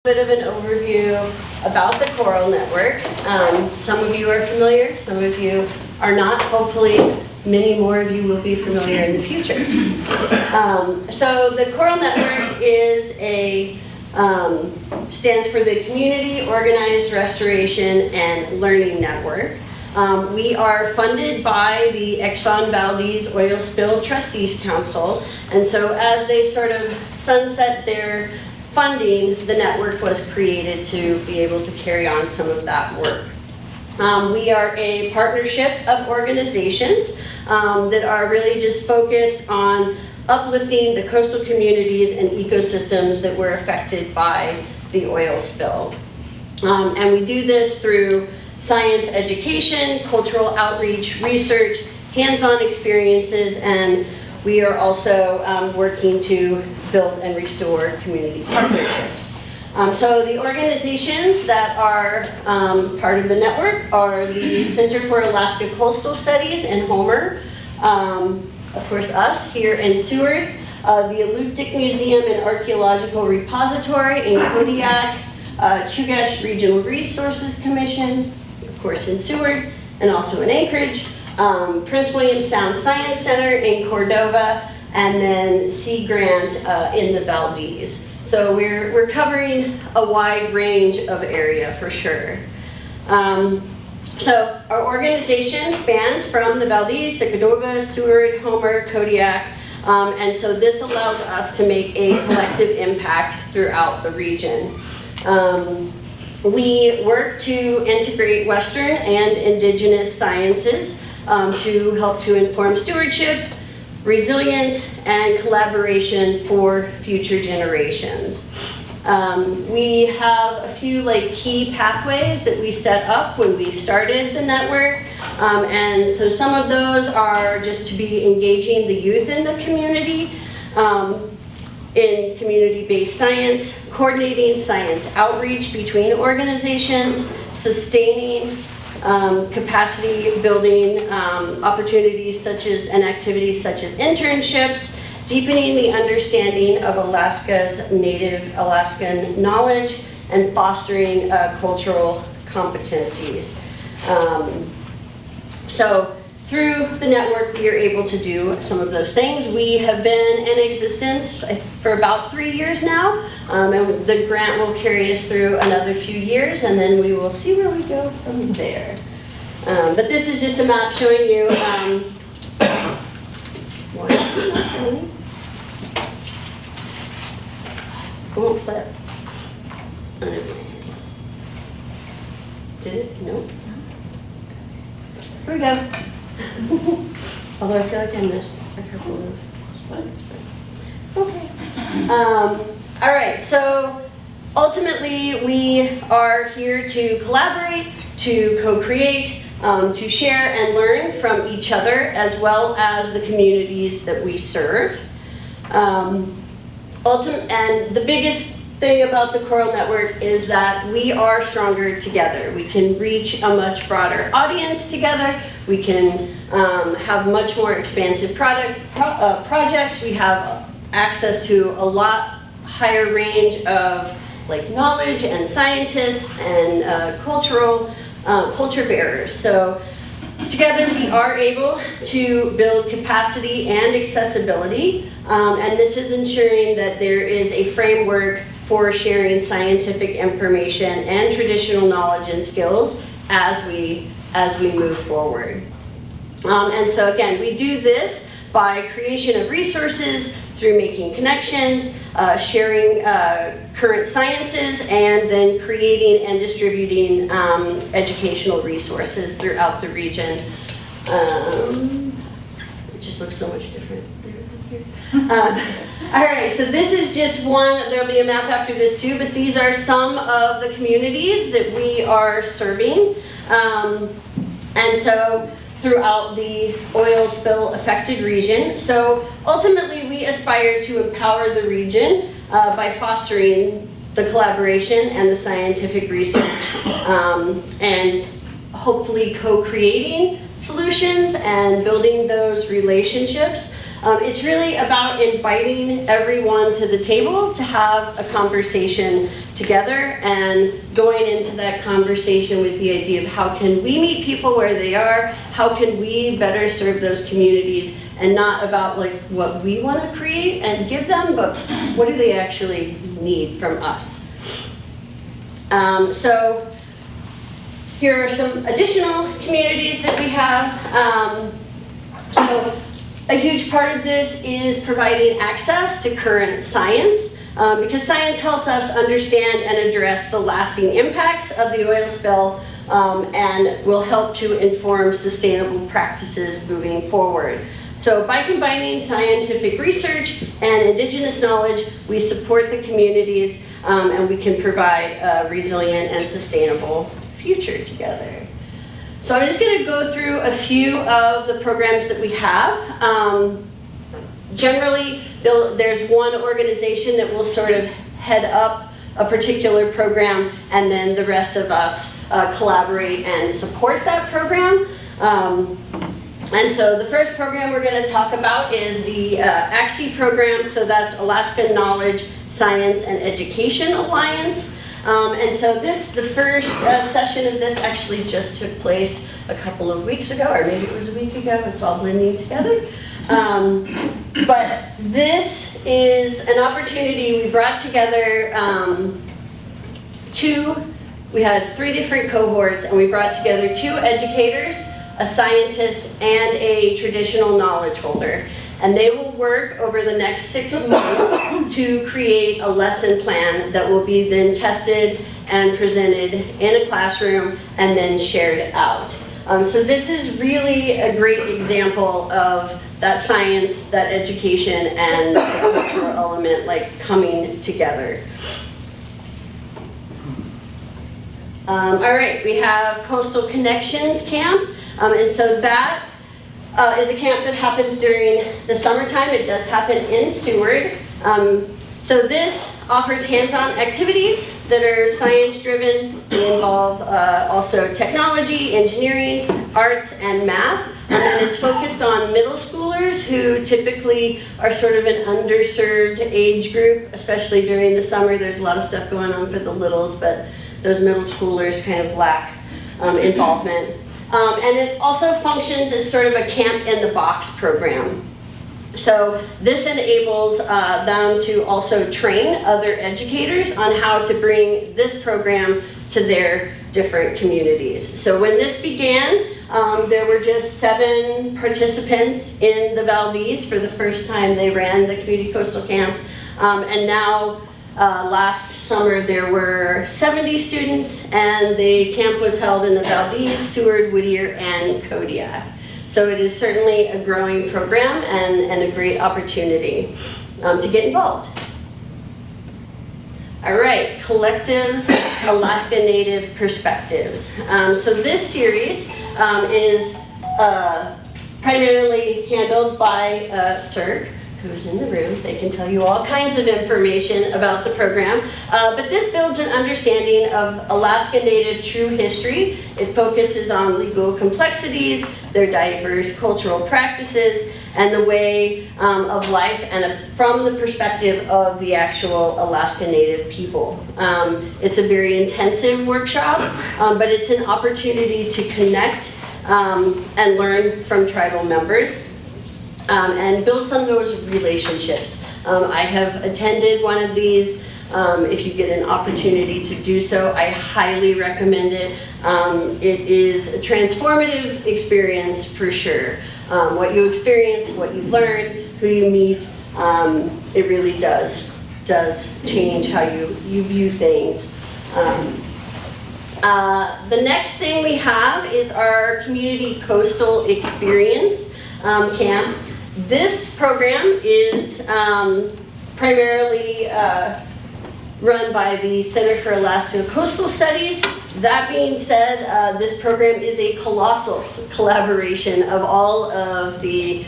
Bit of an overview about the CORaL network. Some of you are familiar, some of you are not. Hopefully, many more of you will be familiar in the future. So the CORaL network is stands for the Community Organized Restoration and Learning Network. We are funded by the Exxon Valdez Oil Spill Trustees Council, and so as they sort of sunset their funding, the network was created to be able to carry on some of that work. We are a partnership of organizations that are really just focused on uplifting the coastal communities and ecosystems that were affected by the oil spill. And we do this through science education, cultural outreach, research, hands-on experiences, and we are also working to build and restore community partnerships. So the organizations that are part of the network are the Center for Alaska Coastal Studies in Homer, of course us here in Seward, the Aluptic Museum and Archaeological Repository in Kodiak, Chugach Regional Resources Commission, of course in Seward, and also in Anchorage, Prince William Sound Science Center in Cordova, and then Sea Grant in the Valdez. So we're covering a wide range of area for sure. So our organization spans from the Valdez to Cordova, Seward, Homer, Kodiak, and so this allows us to make a collective impact throughout the region. We work to integrate Western and Indigenous sciences to help to inform stewardship, resilience, and collaboration for future generations. We have a few key pathways that we set up when we started the network, and so some of those are just to be engaging the youth in the community in community-based science, coordinating science outreach between organizations, sustaining capacity building opportunities and activities such as internships, deepening the understanding of Alaska's native Alaskan knowledge, and fostering cultural competencies. So through the network, we are able to do some of those things. We have been in existence for about 3 years now, and the grant will carry us through another few years, and then we will see where we go from there. But this is just a map showing you it won't flip. Did it? Nope. Here we go. Although I feel like I missed a couple of slides. Okay. All right, so ultimately we are here to collaborate, to co-create, to share and learn from each other as well as the communities that we serve. And the biggest thing about the CORaL network is that we are stronger together. We can reach a much broader audience together. We can have much more expansive projects. We have access to a lot higher range of knowledge and scientists and culture bearers. So together we are able to build capacity and accessibility, and this is ensuring that there is a framework for sharing scientific information and traditional knowledge and skills as we move forward. And so again, we do this by creation of resources, through making connections, sharing current sciences, and then creating and distributing educational resources throughout the region. It just looks so much different. All right, so this is just one. There'll be a map after this too, but these are some of the communities that we are serving. And so throughout the oil spill affected region. So ultimately we aspire to empower the region by fostering the collaboration and the scientific research and hopefully co-creating solutions and building those relationships It's really about inviting everyone to the table to have a conversation together and going into that conversation with the idea of how can we meet people where they are, how can we better serve those communities, and not about like what we want to create and give them, but what do they actually need from us. So here are some additional communities that we have. So a huge part of this is providing access to current science, because science helps us understand and address the lasting impacts of the oil spill, and will help to inform sustainable practices moving forward. So by combining scientific research and indigenous knowledge, we support the communities, and we can provide a resilient and sustainable future together. So I'm just going to go through a few of the programs that we have. Generally, there's one organization that will sort of head up a particular program, and then the rest of us collaborate and support that program. And so the first program we're going to talk about is the AXE program. So that's Alaska Knowledge, Science, and Education Alliance. And so the first session of this actually just took place a couple of weeks ago, or maybe it was a week ago. It's all blending together. But this is an opportunity. We brought together we had 3 different cohorts, and we brought together 2 educators, a scientist, and a traditional knowledge holder. And they will work over the next 6 months to create a lesson plan that will be then tested and presented in a classroom and then shared out. So this is really a great example of that science, that education, and the cultural element like coming together. All right, we have Coastal Connections Camp, and so that is a camp that happens during the summertime. It does happen in Seward. So this offers hands-on activities that are science-driven. They involve also technology, engineering, arts, and math. And it's focused on middle schoolers who typically are sort of an underserved age group, especially during the summer. There's a lot of stuff going on for the littles, but those middle schoolers kind of lack involvement. And it also functions as sort of a camp-in-the-box program. So this enables them to also train other educators on how to bring this program to their different communities. So when this began, there were just 7 participants in the Valdez for the first time they ran the Community Coastal Camp. And now, last summer, there were 70 students, and the camp was held in the Valdez, Seward, Whittier, and Kodiak. So it is certainly a growing program and a great opportunity to get involved. All right, Collective Alaska Native Perspectives. So this series is primarily handled by CERC, who's in the room. They can tell you all kinds of information about the program. But this builds an understanding of Alaska Native true history. It focuses on legal complexities, their diverse cultural practices, and the way of life and from the perspective of the actual Alaska Native people. It's a very intensive workshop, but it's an opportunity to connect and learn from tribal members. And build some of those relationships. I have attended one of these. If you get an opportunity to do so, I highly recommend it. It is a transformative experience for sure. What you experience, what you learn, who you meet, it really does change how you view things. The next thing we have is our Community Coastal Experience Camp. This program is primarily run by the Center for Alaska Coastal Studies. That being said, this program is a colossal collaboration of all of the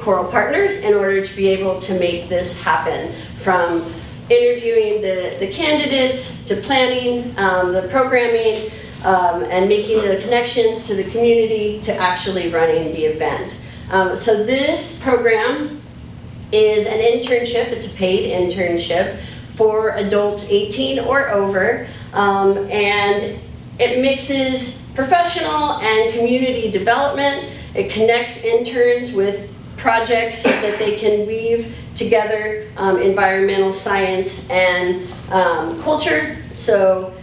CORaL partners in order to be able to make this happen, from interviewing the candidates to planning the programming and making the connections to the community to actually running the event. So this program is an internship. It's a paid internship for adults 18 or over, and it mixes professional and community development. It connects interns with projects so that they can weave together environmental science and culture. So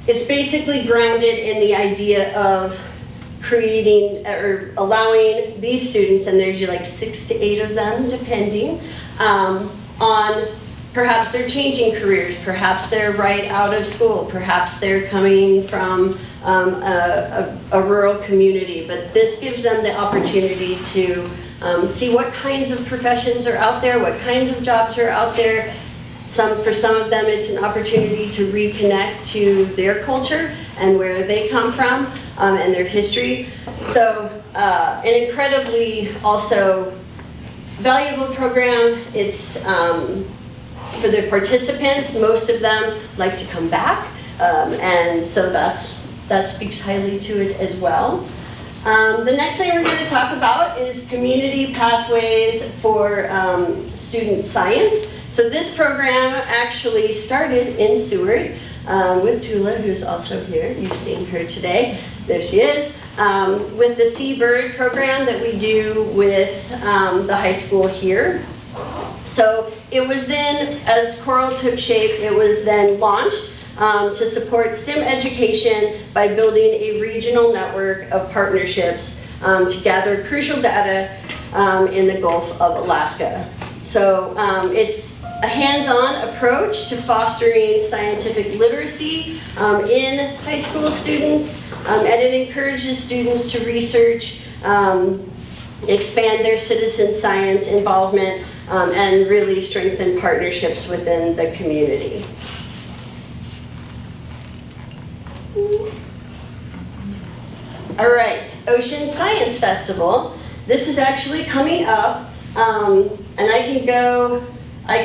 it's basically grounded in the idea of creating or allowing these students, and there's like 6 to 8 of them depending, on perhaps they're changing careers, perhaps they're right out of school, perhaps they're coming from a rural community, but this gives them the opportunity to see what kinds of professions are out there, what kinds of jobs are out there. For some of them, it's an opportunity to reconnect to their culture and where they come from and their history. So an incredibly also valuable program. It's for the participants, most of them like to come back, and so that speaks highly to it as well. The next thing we're going to talk about is community pathways for student science. So this program actually started in Seward with Tula, who's also here. You've seen her today. There she is. With the Seabird program that we do with the high school here. So it was then, as CORaL took shape, it was then launched to support STEM education by building a regional network of partnerships to gather crucial data in the Gulf of Alaska. So it's a hands-on approach to fostering scientific literacy in high school students, and it encourages students to research, expand their citizen science involvement, and really strengthen partnerships within the community. All right, Ocean Science Festival. This is actually coming up, and I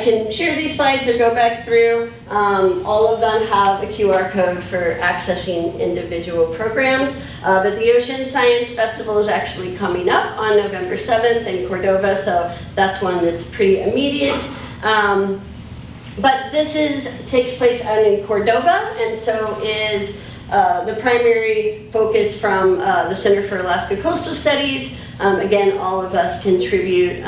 can share these slides or go back through. All of them have a QR code for accessing individual programs, but the Ocean Science Festival is actually coming up on November 7th in Cordova, so that's one that's pretty immediate. But this takes place out in Cordova, and so is the primary focus from the Center for Alaska Coastal Studies. Again, all of us contribute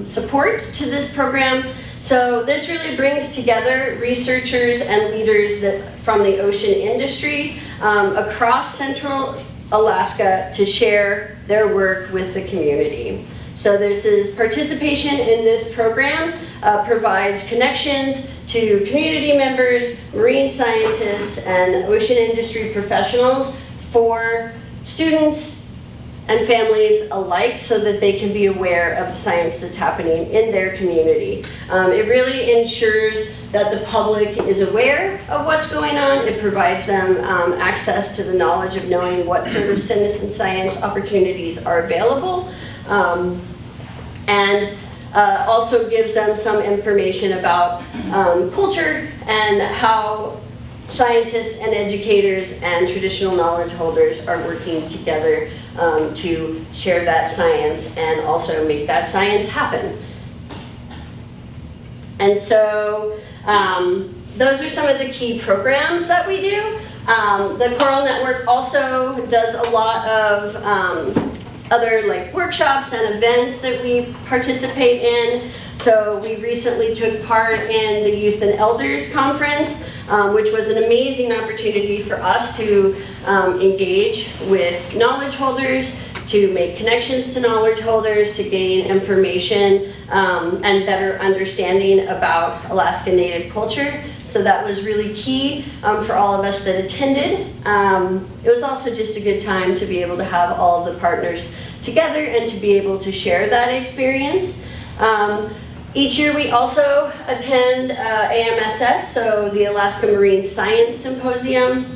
support to this program. So this really brings together researchers and leaders from the ocean industry across central Alaska to share their work with the community. So this is participation in this program provides connections to community members, marine scientists, and ocean industry professionals for students and families alike so that they can be aware of the science that's happening in their community. It really ensures that the public is aware of what's going on. It provides them access to the knowledge of knowing what sort of citizen science opportunities are available, and also gives them some information about culture and how scientists and educators and traditional knowledge holders are working together to share that science and also make that science happen. And so those are some of the key programs that we do. The CORaL Network also does a lot of other workshops and events that we participate in. So we recently took part in the Youth and Elders Conference, which was an amazing opportunity for us to engage with knowledge holders, to make connections to knowledge holders, to gain information and better understanding about Alaska Native culture. So that was really key for all of us that attended. It was also just a good time to be able to have all of the partners together and to be able to share that experience. Each year we also attend AMSS, so the Alaska Marine Science Symposium.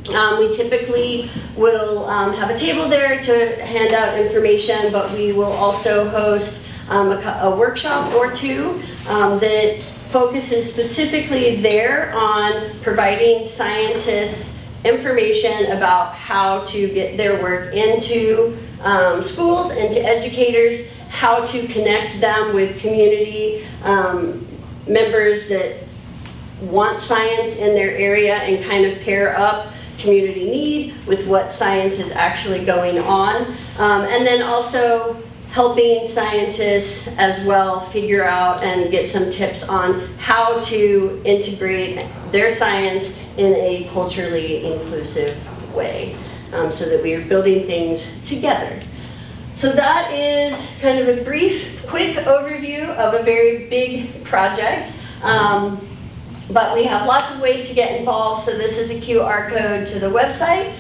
We typically will have a table there to hand out information, but we will also host a workshop or two that focuses specifically there on providing scientists information about how to get their work into schools and to educators how to connect them with community members that want science in their area and kind of pair up community need with what science is actually going on. And then also helping scientists as well figure out and get some tips on how to integrate their science in a culturally inclusive way, so that we are building things together. So that is kind of a brief, quick overview of a very big project. But we have lots of ways to get involved, so this is a QR code to the website.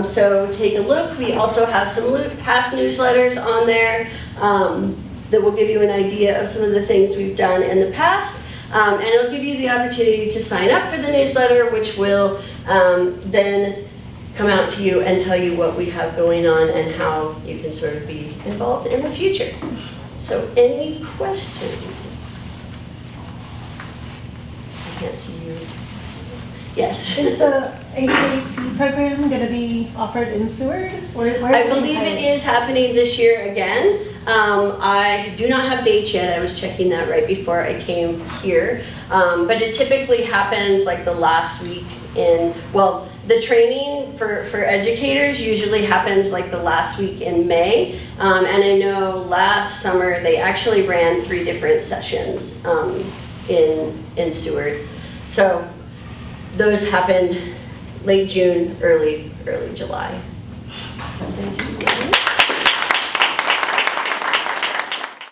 So take a look. We also have some past newsletters on there that will give you an idea of some of the things we've done in the past. And it'll give you the opportunity to sign up for the newsletter, which will then come out to you and tell you what we have going on and how you can sort of be involved in the future. So any questions? I can't see you. Yes. Is the AAC program going to be offered in Seward? I believe it is happening this year again. I do not have dates yet. I was checking that right before I came here. But it typically happens like the last week in, well, the training for educators usually happens like the last week in May. And I know last summer they actually ran 3 different sessions in Seward. So those happened late June, early July.